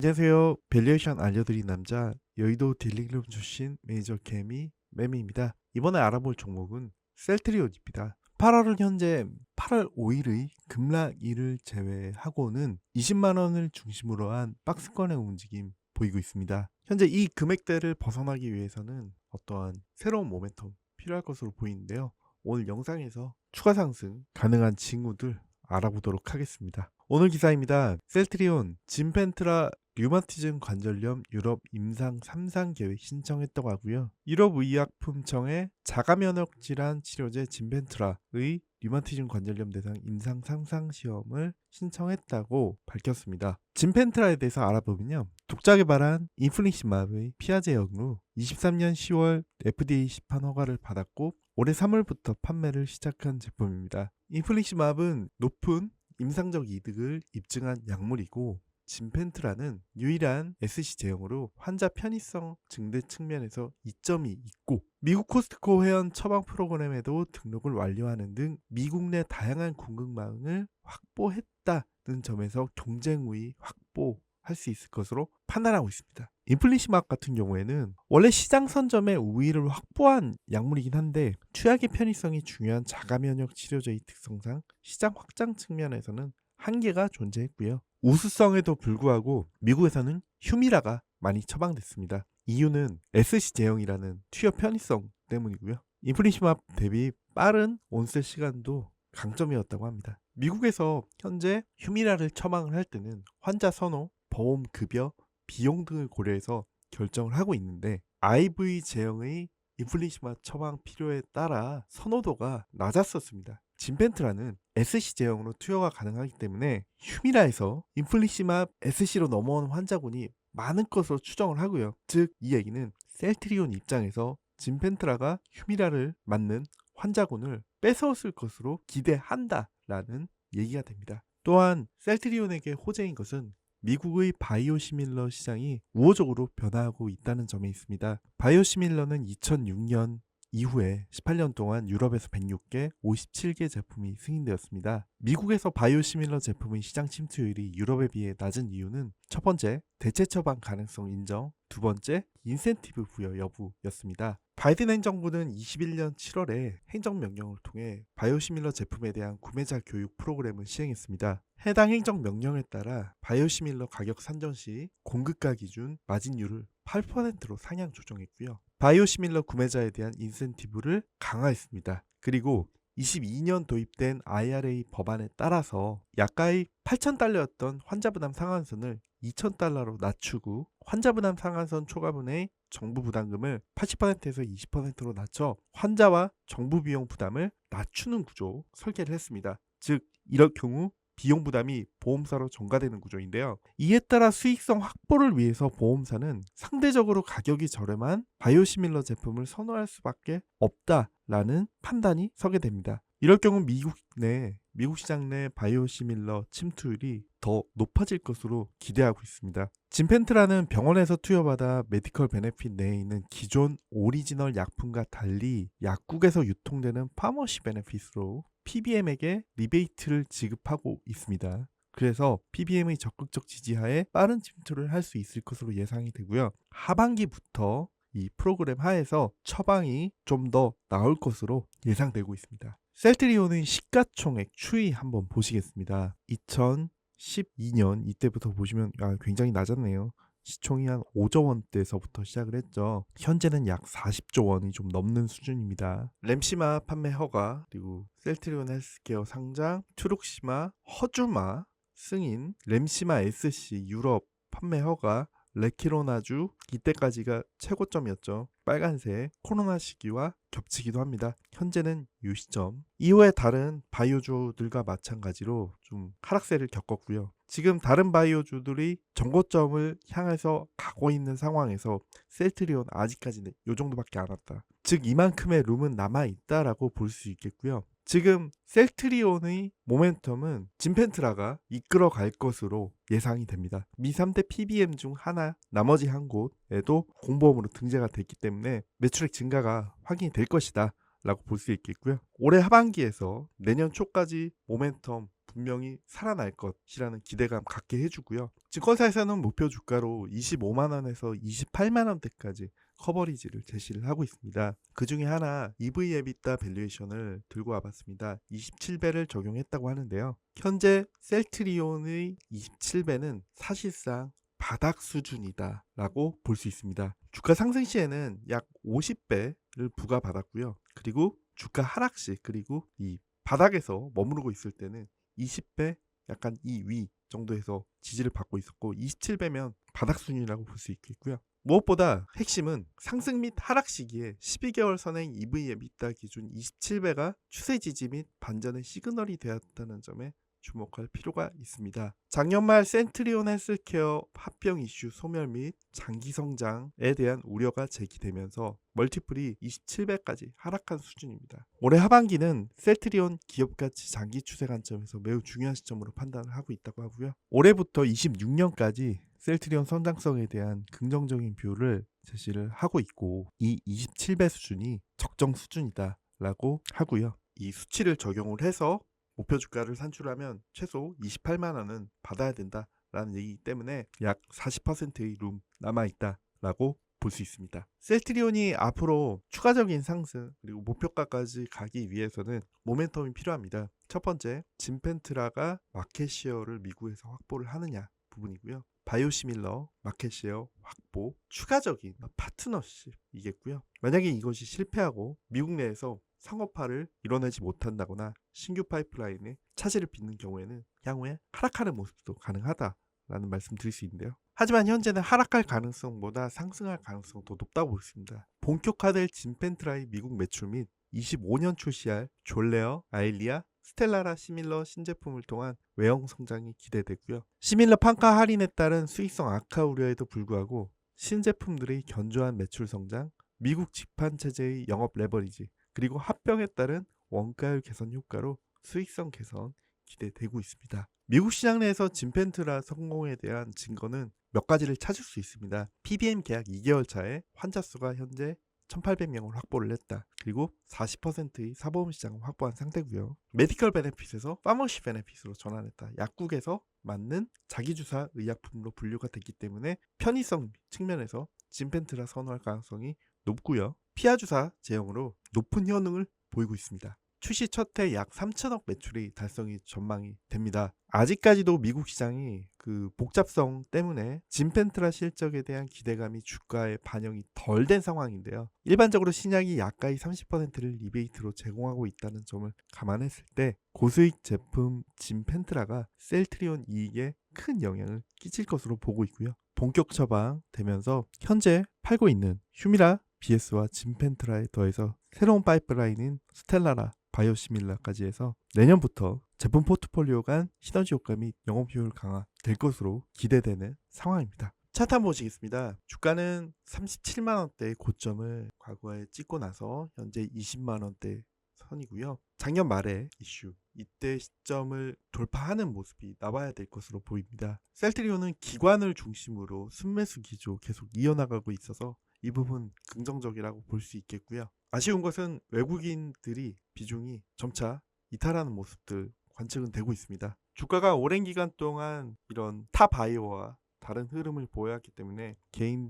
안녕하세요. 밸류에이션 알려드린 남자, 여의도 딜링룸 출신 매니저 개미 매미입니다. 이번에 알아볼 종목은 셀트리온입니다. 8월은 현재 8월 5일의 급락일을 제외하고는 20만 원을 중심으로 한 박스권의 움직임 보이고 있습니다. 현재 이 금액대를 벗어나기 위해서는 어떠한 새로운 모멘텀 필요할 것으로 보이는데요. 오늘 영상에서 추가 상승 가능한 징후들 알아보도록 하겠습니다. 오늘 기사입니다. 셀트리온, 진펜트라 류마티즘 관절염 유럽 임상 3상 계획 신청했다고 하고요. 유럽의약품청에 자가면역 질환 치료제 진펜트라의 류마티즘 관절염 대상 임상 3상 시험을 신청했다고 밝혔습니다. 진펜트라에 대해서 알아보면요. 독자 개발한 인플릭시맙의 피아제 역으로 23년 10월 FDA 시판 허가를 받았고 올해 3월부터 판매를 시작한 제품입니다. 인플릭시맙은 높은 임상적 이득을 입증한 약물이고 진펜트라는 유일한 SC 제형으로 환자 편의성 증대 측면에서 이점이 있고 미국 코스트코 회원 처방 프로그램에도 등록을 완료하는 등 미국 내 다양한 공급망을 확보했다는 점에서 경쟁 우위 확보할 수 있을 것으로 판단하고 있습니다. 인플리시막 같은 경우에는 원래 시장 선점의 우위를 확보한 약물이긴 한데 투약의 편의성이 중요한 자가면역 치료제의 특성상 시장 확장 측면에서는 한계가 존재했고요. 우수성에도 불구하고 미국에서는 휴미라가 많이 처방됐습니다. 이유는 SC 제형이라는 투여 편의성 때문이고요. 인플리시맙 대비 빠른 온셋 시간도 강점이었다고 합니다. 미국에서 현재 휴미라를 처방을 할 때는 환자 선호, 보험 급여, 비용 등을 고려해서 결정을 하고 있는데 IV 제형의 인플리시맙 처방 필요에 따라 선호도가 낮았었습니다. 진펜트라는 SC 제형으로 투여가 가능하기 때문에 휴미라에서 인플리시맙 SC로 넘어온 환자군이 많은 것으로 추정을 하고요. 즉 이 얘기는 셀트리온 입장에서 진펜트라가 휴미라를 맞는 환자군을 뺏어왔을 것으로 기대한다라는 얘기가 됩니다. 또한 셀트리온에게 호재인 것은 미국의 바이오시밀러 시장이 우호적으로 변화하고 있다는 점에 있습니다. 바이오시밀러는 2006년 이후에 18년 동안 유럽에서 106개, 57개 제품이 승인되었습니다. 미국에서 바이오시밀러 제품의 시장 침투율이 유럽에 비해 낮은 이유는 첫 번째, 대체 처방 가능성 인정, 두 번째, 인센티브 부여 여부였습니다. 바이든 행정부는 21년 7월에 행정명령을 통해 바이오시밀러 제품에 대한 구매자 교육 프로그램을 시행했습니다. 해당 행정명령에 따라 바이오시밀러 가격 산정 시 공급가 기준 마진율을 8%로 상향 조정했고요. 바이오시밀러 구매자에 대한 인센티브를 강화했습니다. 그리고 22년 도입된 IRA 법안에 따라서 약가의 8,000달러였던 환자부담 상한선을 2,000달러로 낮추고 환자부담 상한선 초과분의 정부 부담금을 80%에서 20%로 낮춰 환자와 정부 비용 부담을 낮추는 구조 설계를 했습니다. 즉 이럴 경우 비용 부담이 보험사로 전가되는 구조인데요. 이에 따라 수익성 확보를 위해서 보험사는 상대적으로 가격이 저렴한 바이오시밀러 제품을 선호할 수밖에 없다라는 판단이 서게 됩니다. 이럴 경우 미국 시장 내 바이오시밀러 침투율이 더 높아질 것으로 기대하고 있습니다. 진펜트라는 병원에서 투여받아 메디컬 베네핏 내에 있는 기존 오리지널 약품과 달리 약국에서 유통되는 파머시 베네핏으로 PBM에게 리베이트를 지급하고 있습니다. 그래서 PBM의 적극적 지지하에 빠른 침투를 할 수 있을 것으로 예상이 되고요. 하반기부터 이 프로그램 하에서 처방이 좀 더 나올 것으로 예상되고 있습니다. 셀트리온의 시가총액 추이 한번 보시겠습니다. 2012년 이때부터 보시면 굉장히 낮았네요. 시총이 한 5조 원대에서부터 시작을 했죠. 현재는 약 40조 원이 좀 넘는 수준입니다. 램시마 판매 허가, 그리고 셀트리온 헬스케어 상장, 트룩시마, 허주마 승인, 램시마 SC 유럽 판매 허가, 레키로나주 이때까지가 최고점이었죠. 빨간색 코로나 시기와 겹치기도 합니다. 현재는 이 시점. 이후에 다른 바이오주들과 마찬가지로 좀 하락세를 겪었고요. 지금 다른 바이오주들이 정고점을 향해서 가고 있는 상황에서 셀트리온 아직까지는 이 정도밖에 안 왔다. 즉 이만큼의 룸은 남아있다라고 볼 수 있겠고요. 지금 셀트리온의 모멘텀은 진펜트라가 이끌어갈 것으로 예상이 됩니다. 미 3대 PBM 중 하나, 나머지 한 곳에도 공보험으로 등재가 됐기 때문에 매출액 증가가 확인이 될 것이다 라고 볼 수 있겠고요. 올해 하반기에서 내년 초까지 모멘텀 분명히 살아날 것이라는 기대감 갖게 해주고요. 증권사에서는 목표 주가로 25만 원에서 28만 원대까지 커버리지를 제시를 하고 있습니다. 그 중에 하나 EV 에비타 밸류에이션을 들고 와봤습니다. 27배를 적용했다고 하는데요. 현재 셀트리온의 27배는 사실상 바닥 수준이다 라고 볼 수 있습니다. 주가 상승 시에는 약 50배를 부과받았고요. 그리고 주가 하락 시, 그리고 이 바닥에서 머무르고 있을 때는 20배 약간 이 위 정도에서 지지를 받고 있었고, 27배면 바닥 수준이라고 볼 수 있겠고요. 무엇보다 핵심은 상승 및 하락 시기에 12개월 선행 EV 에비타 기준 27배가 추세 지지 및 반전의 시그널이 되었다는 점에 주목할 필요가 있습니다. 작년 말 센트리온 헬스케어 합병 이슈 소멸 및 장기 성장에 대한 우려가 제기되면서 멀티플이 27배까지 하락한 수준입니다. 올해 하반기는 셀트리온 기업가치 장기 추세 관점에서 매우 중요한 시점으로 판단을 하고 있다고 하고요. 올해부터 26년까지 셀트리온 성장성에 대한 긍정적인 뷰를 제시를 하고 있고, 이 27배 수준이 적정 수준이다 라고 하고요. 이 수치를 적용을 해서 목표 주가를 산출하면 최소 28만 원은 받아야 된다라는 얘기이기 때문에 약 40%의 룸 남아있다라고 볼 수 있습니다. 셀트리온이 앞으로 추가적인 상승 그리고 목표가까지 가기 위해서는 모멘텀이 필요합니다. 첫 번째, 진펜트라가 마켓시어를 미국에서 확보를 하느냐 부분이고요. 바이오시밀러 마켓시어 확보, 추가적인 파트너십이겠고요. 만약에 이것이 실패하고 미국 내에서 상업화를 이뤄내지 못한다거나 신규 파이프라인에 차질을 빚는 경우에는 향후에 하락하는 모습도 가능하다라는 말씀 드릴 수 있는데요. 하지만 현재는 하락할 가능성보다 상승할 가능성이 더 높다고 보입니다. 본격화될 진펜트라의 미국 매출 및 25년 출시할 졸레어, 아일리아, 스텔라라 시밀러 신제품을 통한 외형 성장이 기대되고요. 시밀러 판가 할인에 따른 수익성 악화 우려에도 불구하고 신제품들의 견조한 매출 성장, 미국 직판 체제의 영업 레버리지, 그리고 합병에 따른 원가율 개선 효과로 수익성 개선 기대되고 있습니다. 미국 시장 내에서 진펜트라 성공에 대한 증거는 몇 가지를 찾을 수 있습니다. PBM 계약 2개월 차에 환자 수가 현재 1,800명을 확보를 했다. 그리고 40%의 사보험 시장을 확보한 상태고요. 메디컬 베네핏에서 파머시 베네핏으로 전환했다. 약국에서 맞는 자기주사 의약품으로 분류가 됐기 때문에 편의성 측면에서 진펜트라 선호할 가능성이 높고요. 피하 주사 제형으로 높은 효능을 보이고 있습니다. 출시 첫 해 약 3천억 매출이 달성이 전망이 됩니다. 아직까지도 미국 시장이 그 복잡성 때문에 진펜트라 실적에 대한 기대감이 주가에 반영이 덜 된 상황인데요. 일반적으로 신약이 약가의 30%를 리베이트로 제공하고 있다는 점을 감안했을 때 고수익 제품 진펜트라가 셀트리온 이익에 큰 영향을 끼칠 것으로 보고 있고요. 본격 처방되면서 현재 팔고 있는 휴미라 BS와 진펜트라에 더해서 새로운 파이프라인인 스텔라라 바이오시밀라까지 해서 내년부터 제품 포트폴리오 간 시너지 효과 및 영업 효율 강화 될 것으로 기대되는 상황입니다. 차트 한번 보시겠습니다. 주가는 37만 원대의 고점을 과거에 찍고 나서 현재 20만 원대 선이고요. 작년 말에 이슈 이때 시점을 돌파하는 모습이 나와야 될 것으로 보입니다. 셀트리온은 기관을 중심으로 순매수 기조 계속 이어나가고 있어서 이 부분 긍정적이라고 볼 수 있겠고요. 아쉬운 것은 외국인들이 비중이 점차 이탈하는 모습들 관측은 되고 있습니다. 주가가 오랜 기간 동안 이런 타바이오와 다른 흐름을 보여왔기 때문에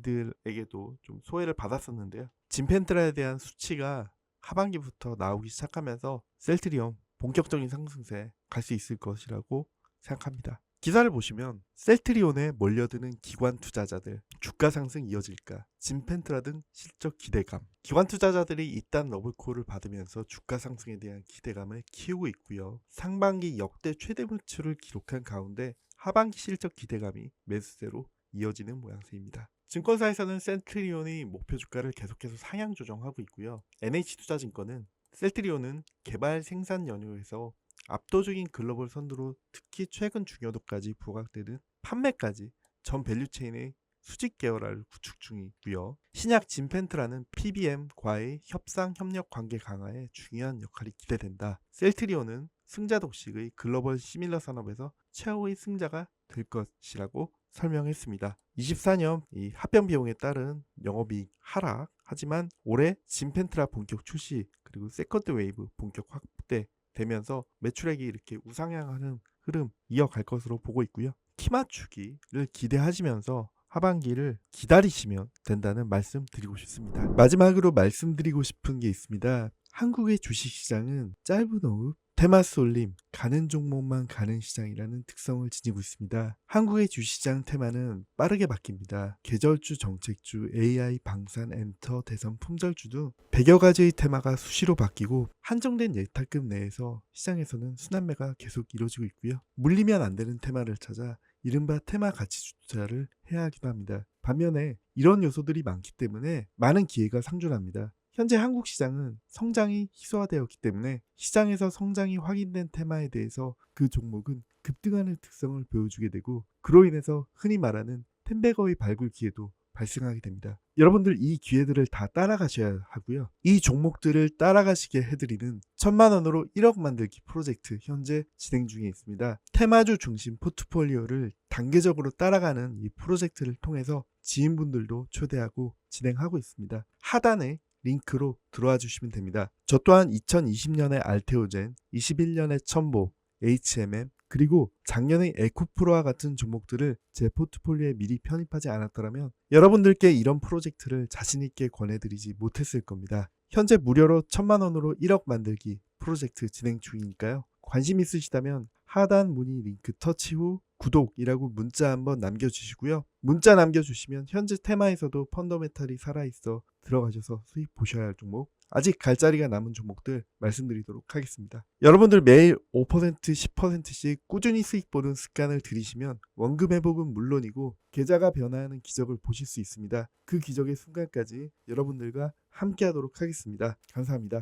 개인들에게도 좀 소외를 받았었는데요. 진펜트라에 대한 수치가 하반기부터 나오기 시작하면서 셀트리온 본격적인 상승세 갈 수 있을 것이라고 생각합니다. 기사를 보시면 셀트리온에 몰려드는 기관 투자자들, 주가 상승 이어질까, 진펜트라 등 실적 기대감, 기관 투자자들이 이딴 러블콜을 받으면서 주가 상승에 대한 기대감을 키우고 있고요. 상반기 역대 최대 매출을 기록한 가운데 하반기 실적 기대감이 매수세로 이어지는 모양새입니다. 증권사에서는 셀트리온의 목표 주가를 계속해서 상향 조정하고 있고요. NH투자증권은 셀트리온은 개발 생산 연료에서 압도적인 글로벌 선두로 특히 최근 중요도까지 부각되는 판매까지 전 밸류체인의 수직 계열화를 구축 중이고요. 신약 진펜트라는 PBM과의 협상 협력 관계 강화에 중요한 역할이 기대된다. 셀트리온은 승자 독식의 글로벌 시밀러 산업에서 최후의 승자가 될 것이라고 설명했습니다. 24년 이 합병 비용에 따른 영업이익 하락, 하지만 올해 진펜트라 본격 출시 그리고 세컨드 웨이브 본격 확대 되면서 매출액이 이렇게 우상향하는 흐름 이어갈 것으로 보고 있고요. 키 맞추기를 기대하시면서 하반기를 기다리시면 된다는 말씀 드리고 싶습니다. 마지막으로 말씀드리고 싶은 게 있습니다. 한국의 주식시장은 짧은 호흡, 테마 쏠림, 가는 종목만 가는 시장이라는 특성을 지니고 있습니다. 한국의 주시장 테마는 빠르게 바뀝니다. 계절주, 정책주, AI, 방산, 엔터, 대선, 품절주 등 100여 가지의 테마가 수시로 바뀌고 한정된 예탁금 내에서 시장에서는 순환매가 계속 이루어지고 있고요. 물리면 안 되는 테마를 찾아 이른바 테마 가치 투자를 해야 하기도 합니다. 반면에 이런 요소들이 많기 때문에 많은 기회가 상존합니다. 현재 한국 시장은 성장이 희소화되었기 때문에 시장에서 성장이 확인된 테마에 대해서 그 종목은 급등하는 특성을 보여주게 되고 그로 인해서 흔히 말하는 텐베거의 발굴 기회도 발생하게 됩니다. 여러분들 이 기회들을 다 따라가셔야 하고요. 이 종목들을 따라가시게 해드리는 1000만 원으로 1억 만들기 프로젝트 현재 진행 중에 있습니다. 테마주 중심 포트폴리오를 단계적으로 따라가는 이 프로젝트를 통해서 지인분들도 초대하고 진행하고 있습니다. 하단에 링크로 들어와 주시면 됩니다. 저 또한 2020년에 알테오젠, 21년에 첨보, HMM, 그리고 작년의 에코프로와 같은 종목들을 제 포트폴리오에 미리 편입하지 않았더라면 여러분들께 이런 프로젝트를 자신있게 권해드리지 못했을 겁니다. 현재 무료로 1000만 원으로 1억 만들기 프로젝트 진행 중이니까요. 관심 있으시다면 하단 문의 링크 터치 후 구독이라고 문자 한번 남겨주시고요. 문자 남겨주시면 현재 테마에서도 펀더메탈이 살아있어 들어가셔서 수익 보셔야 할 종목, 아직 갈 자리가 남은 종목들 말씀드리도록 하겠습니다. 여러분들 매일 5%, 10%씩 꾸준히 수익 보는 습관을 들이시면 원금 회복은 물론이고 계좌가 변화하는 기적을 보실 수 있습니다. 그 기적의 순간까지 여러분들과 함께 하도록 하겠습니다. 감사합니다.